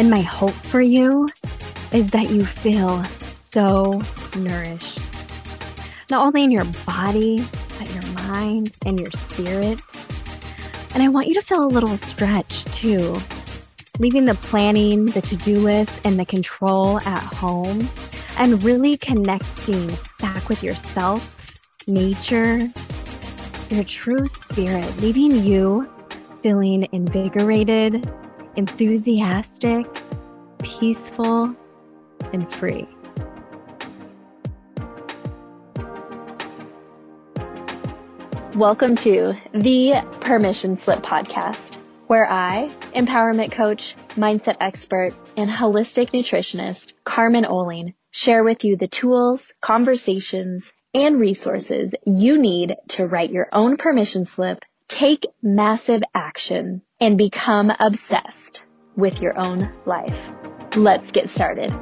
And my hope for you is that you feel so nourished. Not only in your body, but your mind and your spirit. And I want you to feel a little stretch too. Leaving the planning, the to-do list, and the control at home, and really connecting back with yourself, nature, your true spirit, leaving you feeling invigorated, enthusiastic, peaceful, and free. Welcome to the Permission Slip podcast, where I, empowerment coach, mindset expert, and holistic nutritionist Carmen share with you the tools, conversations, and resources you need to write your own permission slip, take massive action, and become obsessed with your own life. Let's get started.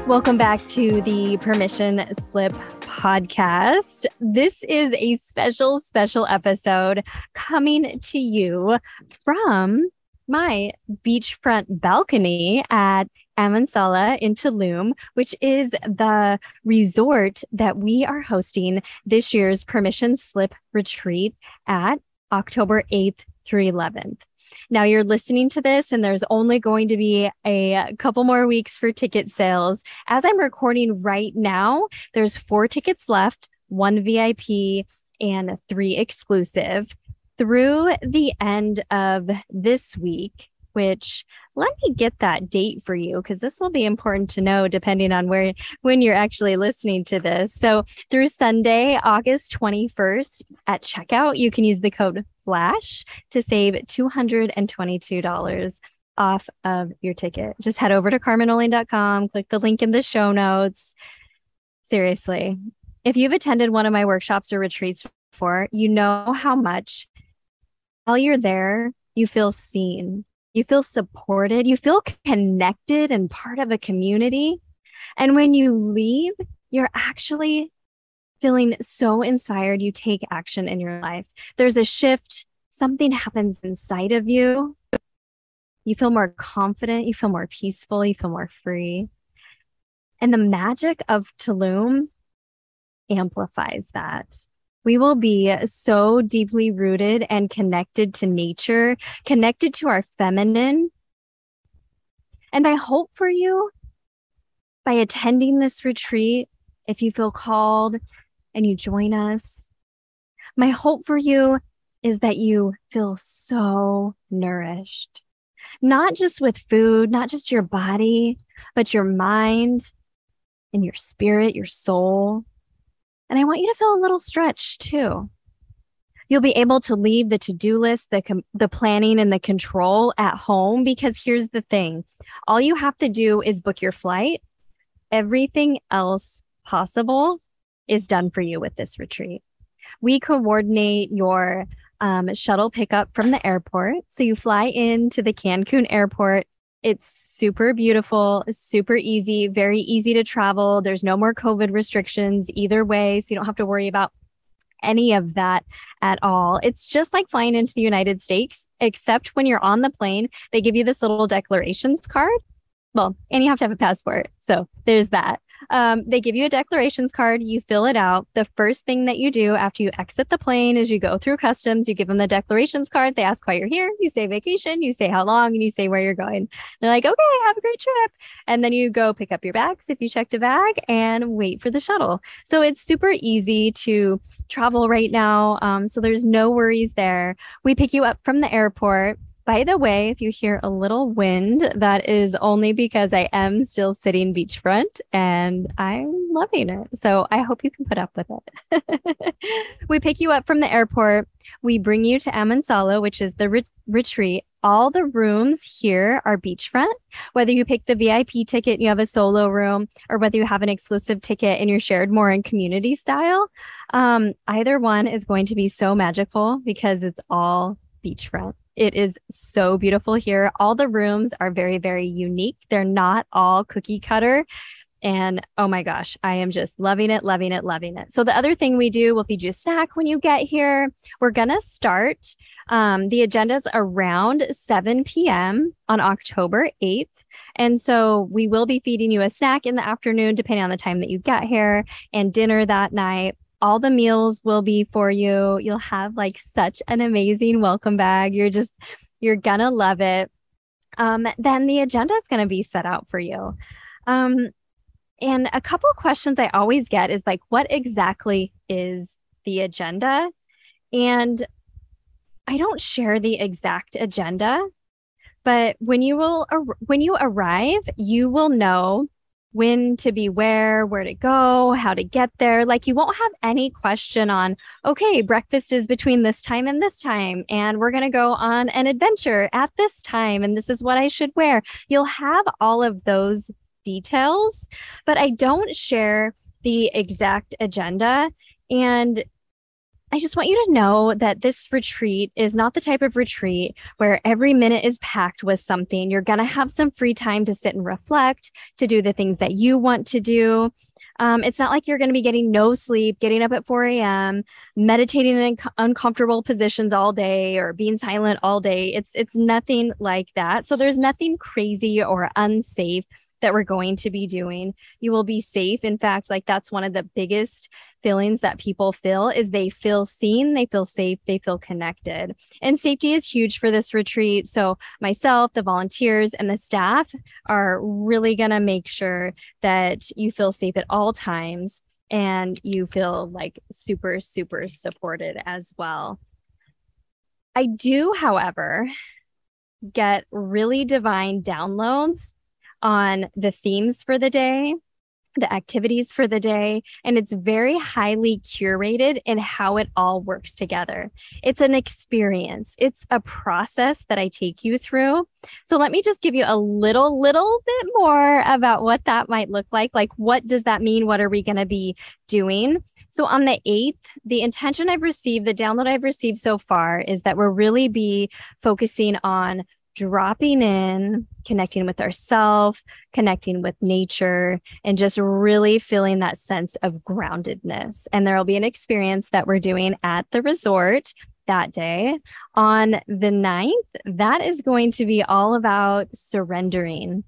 Welcome back to the Permission Slip podcast. This is a special episode coming to you from my beachfront balcony at Amansala in Tulum, which is the resort that we are hosting this year's Permission Slip retreat at October 8th through 11th. Now you're listening to this and there's only going to be a couple more weeks for ticket sales. As I'm recording right now, there's 4 tickets left, 1 VIP and 3 exclusive through the end of this week, which let me get that date for you because this will be important to know depending on when you're actually listening to this. So through Sunday, August 21st at checkout, you can use the code FLASH to save $222 off of your ticket. Just head over to carmenoling.com, click the link in the show notes. Seriously, if you've attended one of my workshops or retreats before, you know how much while you're there, you feel seen. You feel supported, you feel connected and part of a community. And when you leave, you're actually feeling so inspired, you take action in your life. There's a shift, something happens inside of you. You feel more confident, you feel more peaceful, you feel more free. And the magic of Tulum amplifies that. We will be so deeply rooted and connected to nature, connected to our feminine. And I hope for you, by attending this retreat, if you feel called and you join us, my hope for you is that you feel so nourished, not just with food, not just your body, but your mind and your spirit, your soul. And I want you to feel a little stretch too. You'll be able to leave the to-do list, the planning and the control at home, because here's the thing. All you have to do is book your flight. Everything else possible is done for you with this retreat. We coordinate your shuttle pickup from the airport. So you fly into the Cancun airport. It's super beautiful, super easy, very easy to travel. There's no more COVID restrictions either way, so you don't have to worry about any of that at all. It's just like flying into the United States, except when you're on the plane, they give you this little declarations card. Well, and you have to have a passport. So there's that. They give you a declarations card. You fill it out. The first thing that you do after you exit the plane is you go through customs. You give them the declarations card. They ask why you're here. You say vacation. You say how long, and you say where you're going. They're like, okay, have a great trip. And then you go pick up your bags if you checked a bag and wait for the shuttle. So it's super easy to travel right now. So there's no worries there. We pick you up from the airport. By the way, if you hear a little wind, that is only because I am still sitting beachfront and I'm loving it. So I hope you can put up with it. We pick you up from the airport. We bring you to Amansala, which is the retreat. All the rooms here are beachfront. Whether you pick the VIP ticket and you have a solo room, or whether you have an exclusive ticket and you're shared more in community style, either one is going to be so magical because it's all beachfront. It is so beautiful here. All the rooms are very, very unique. They're not all cookie cutter. And oh my gosh, I am just loving it, loving it, loving it. So the other thing we do, we'll feed you a snack when you get here. We're going to start. The agenda's around 7 p.m. on October 8th. And so we will be feeding you a snack in the afternoon, depending on the time that you get here, and dinner that night. All the meals will be for you. You'll have like such an amazing welcome bag. You're gonna love it. Then the agenda is going to be set out for you. And a couple of questions I always get is like, what exactly is the agenda? And I don't share the exact agenda, but when you arrive, you will know when to be where to go, how to get there. Like you won't have any question on, okay, breakfast is between this time and this time, and we're going to go on an adventure at this time, and this is what I should wear. You'll have all of those details, but I don't share the exact agenda. And I just want you to know that this retreat is not the type of retreat where every minute is packed with something. You're going to have some free time to sit and reflect, to do the things that you want to do. It's not like you're going to be getting no sleep, getting up at 4 a.m., meditating in uncomfortable positions all day, or being silent all day. It's nothing like that. So there's nothing crazy or unsafe that we're going to be doing. You will be safe. In fact, like that's one of the biggest feelings that people feel is they feel seen, they feel safe, they feel connected. And safety is huge for this retreat. So myself, the volunteers, and the staff are really going to make sure that you feel safe at all times and you feel like super, super supported as well. I do, however, get really divine downloads on the themes for the day, the activities for the day, and it's very highly curated in how it all works together. It's an experience. It's a process that I take you through. So let me just give you a little bit more about what that might look like. Like, what does that mean? What are we going to be doing? So on the 8th, the intention I've received, the download I've received so far is that we'll really be focusing on dropping in, connecting with ourselves, connecting with nature, and just really feeling that sense of groundedness. And there will be an experience that we're doing at the resort that day. On the 9th, that is going to be all about surrendering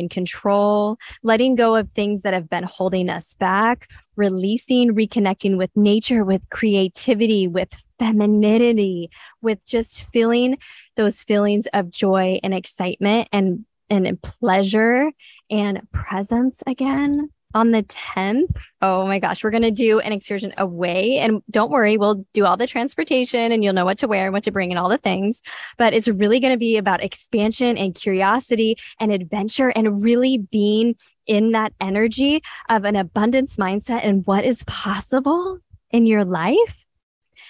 control, letting go of things that have been holding us back, releasing, reconnecting with nature, with creativity, with femininity, with just feeling those feelings of joy and excitement and pleasure and presence again. On the 10th, oh my gosh, we're going to do an excursion away. And don't worry, we'll do all the transportation and you'll know what to wear and what to bring and all the things. But it's really going to be about expansion and curiosity and adventure and really being in that energy of an abundance mindset and what is possible in your life.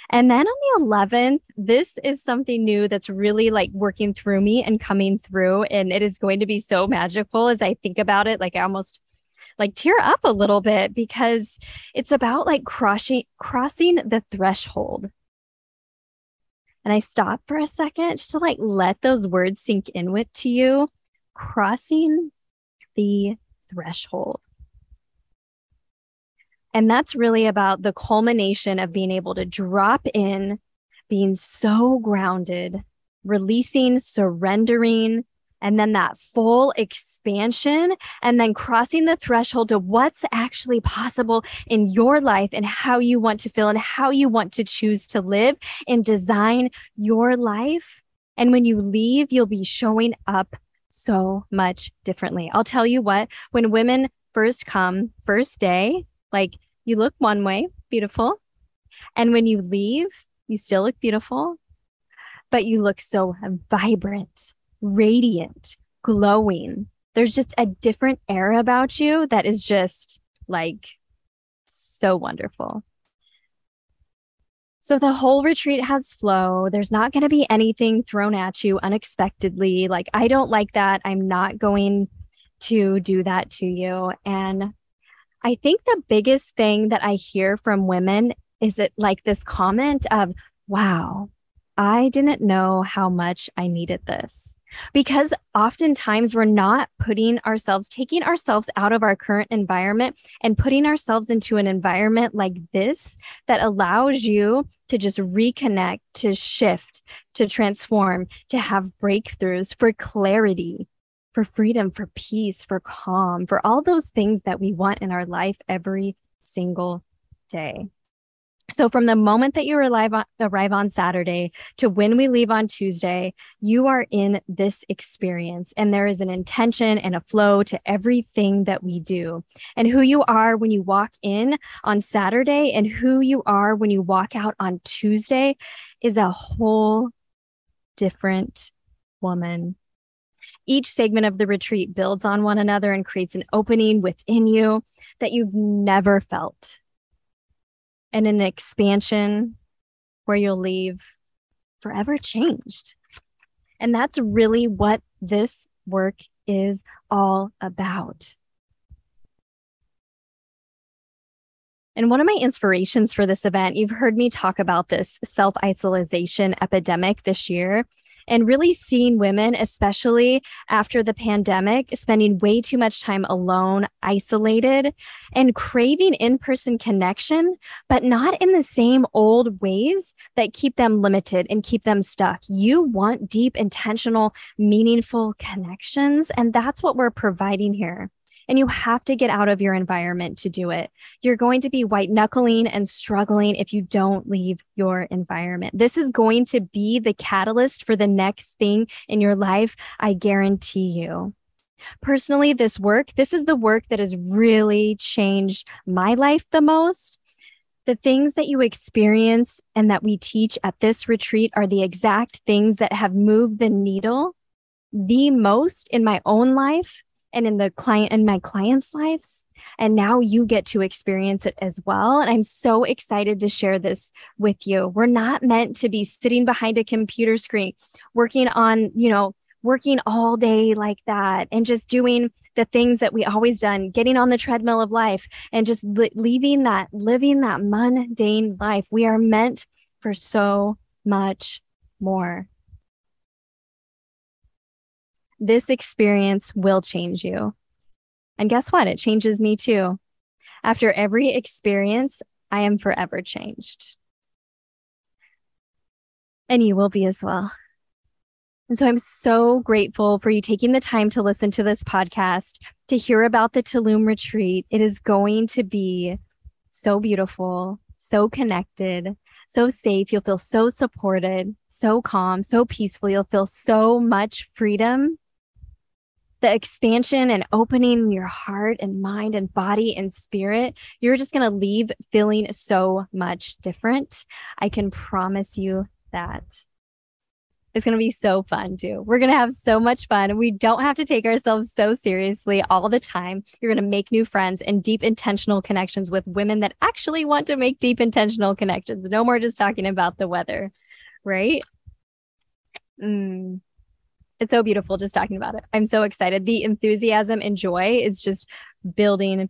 And then on the 11th, this is something new that's really like working through me and coming through. And it is going to be so magical as I think about it. Like I almost like tear up a little bit because it's about like crossing the threshold. And I stop for a second just to like let those words sink in with to you. Crossing the threshold. And that's really about the culmination of being able to drop in, being so grounded, releasing, surrendering, and then that full expansion, and then crossing the threshold to what's actually possible in your life and how you want to feel and how you want to choose to live and design your life. And when you leave, you'll be showing up so much differently. I'll tell you what, when women first come, first day, like you look one way, beautiful. And when you leave, you still look beautiful, but you look so vibrant, radiant, glowing. There's just a different air about you that is just like so wonderful. So the whole retreat has flow. There's not going to be anything thrown at you unexpectedly. Like, I don't like that. I'm not going to do that to you. And I think the biggest thing that I hear from women is it like this comment of, wow, I didn't know how much I needed this. because oftentimes we're not taking ourselves out of our current environment and putting ourselves into an environment like this that allows you to just reconnect, to shift, to transform, to have breakthroughs, for clarity, for freedom, for peace, for calm, for all those things that we want in our life every single day. So from the moment that you arrive on Saturday to when we leave on Tuesday, you are in this experience, and there is an intention and a flow to everything that we do. And who you are when you walk in on Saturday and who you are when you walk out on Tuesday is a whole different woman. Each segment of the retreat builds on one another and creates an opening within you that you've never felt, and an expansion where you'll leave forever changed. And that's really what this work is all about. And one of my inspirations for this event, you've heard me talk about this self-isolation epidemic this year, and really seeing women, especially after the pandemic, spending way too much time alone, isolated, and craving in-person connection, but not in the same old ways that keep them limited and keep them stuck. You want deep, intentional, meaningful connections, and that's what we're providing here. And you have to get out of your environment to do it. You're going to be white knuckling and struggling if you don't leave your environment. This is going to be the catalyst for the next thing in your life, I guarantee you. Personally, this is the work that has really changed my life the most. The things that you experience and that we teach at this retreat are the exact things that have moved the needle the most in my own life and in my clients' lives. And now you get to experience it as well. And I'm so excited to share this with you. We're not meant to be sitting behind a computer screen, working all day like that, and just doing the things that we always done, getting on the treadmill of life and just living that mundane life. We are meant for so much more. This experience will change you. And guess what? It changes me too. After every experience, I am forever changed. And you will be as well. And so I'm so grateful for you taking the time to listen to this podcast, to hear about the Tulum retreat. It is going to be so beautiful, so connected, so safe. You'll feel so supported, so calm, so peaceful. You'll feel so much freedom. The expansion and opening in your heart and mind and body and spirit, you're just going to leave feeling so much different. I can promise you that. It's going to be so fun too. We're going to have so much fun. We don't have to take ourselves so seriously all the time. You're going to make new friends and deep intentional connections with women that actually want to make deep intentional connections. No more just talking about the weather, right? It's so beautiful just talking about it. I'm so excited. The enthusiasm and joy is just building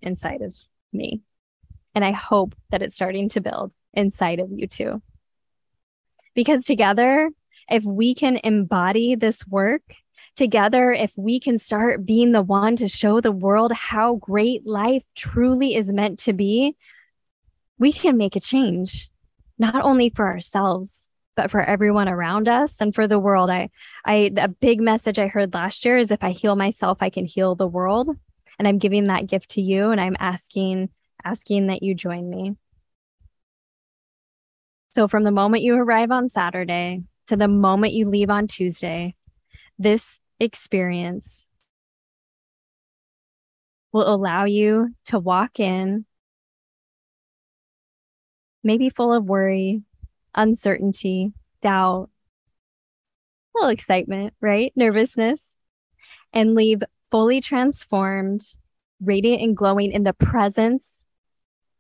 inside of me. And I hope that it's starting to build inside of you too. Because together, if we can embody this work, together, if we can start being the one to show the world how great life truly is meant to be, we can make a change, not only for ourselves, but for everyone around us and for the world. A big message I heard last year is, if I heal myself, I can heal the world. And I'm giving that gift to you. And I'm asking that you join me. So from the moment you arrive on Saturday to the moment you leave on Tuesday, this experience will allow you to walk in maybe full of worry, uncertainty, doubt, a little excitement, right? Nervousness, and leave fully transformed, radiant and glowing in the presence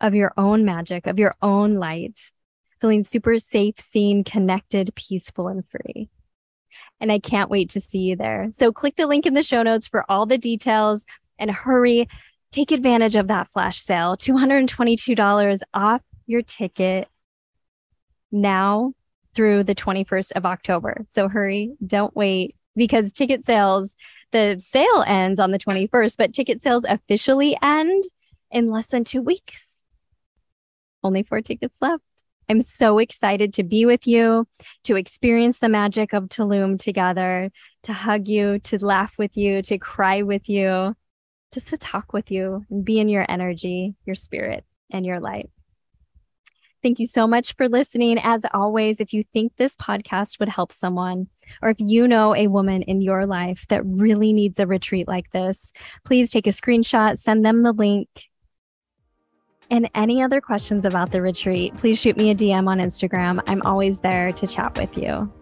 of your own magic, of your own light, feeling super safe, seen, connected, peaceful, and free. And I can't wait to see you there. So click the link in the show notes for all the details, and hurry, take advantage of that flash sale, $222 off your ticket now through the 21st of October. So hurry, don't wait, because ticket sales, the sale ends on the 21st, but ticket sales officially end in less than 2 weeks. Only 4 tickets left. I'm so excited to be with you, to experience the magic of Tulum together, to hug you, to laugh with you, to cry with you, just to talk with you and be in your energy, your spirit, and your light. Thank you so much for listening. As always, if you think this podcast would help someone, or if you know a woman in your life that really needs a retreat like this, please take a screenshot, send them the link. And any other questions about the retreat, please shoot me a DM on Instagram. I'm always there to chat with you.